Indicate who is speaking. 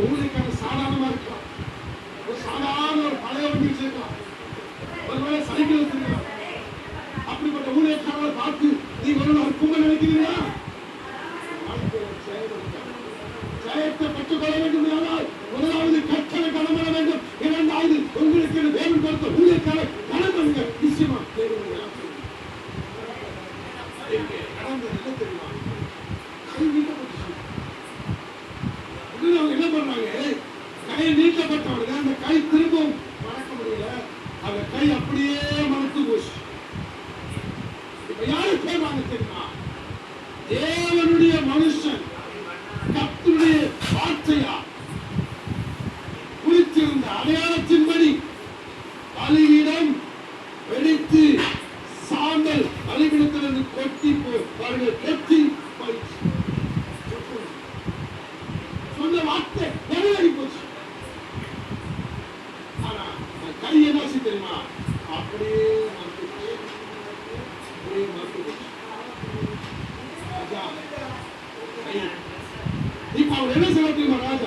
Speaker 1: ஊழியக்காரன் சாதாரணமா இருக்கலாம், ஒரு சாதாரண ஒரு பழைய வண்டி வச்சிருக்கலாம், ஒருவேளை சைக்கிள் வச்சிருக்கலாம். அப்படிப்பட்ட ஊழியக்காரரை பார்த்து நீங்க ஒரு கும்ப நினைக்கிறீங்களா? ஜெயத்தை பெற்றுக்கொள்ள வேண்டும் என்றால் முதலாவது கற்றலை கனம் பண்ண வேண்டும். இரண்டாவது உங்களுக்கு தேவன் கொடுத்த ஊழியக்காரரை கனம் பண்ணுங்க. நிச்சயமா தேவன் தெரியுமா? கை நீட்டப்பட்டு அவங்க என்ன பண்றாங்க? கை நீட்டப்பட்டவர்கள் அந்த கை திரும்பவும் மறக்க முடியல, அந்த கை அப்படியே மறந்து போச்சு. இப்ப யாரு போறாங்க தெரியுமா? தேவனுடைய மனுஷன் கர்த்தருடைய வார்த்தையா குறித்திருந்த அடையாளத்தின்படி பலியிடம் வெடித்து சாம்பல் பலிபிடத்திலிருந்து கொட்டி அவர்கள் கொட்டி போயிடுச்சு. சொன்ன வார்த்தை நிறைவேறி போச்சு. ஆனா கை என்னாச்சு தெரியுமா? அப்படியே மறுத்து போச்சு. இப்ப அவர் என்ன செய்ய தெரியுமா? ராஜா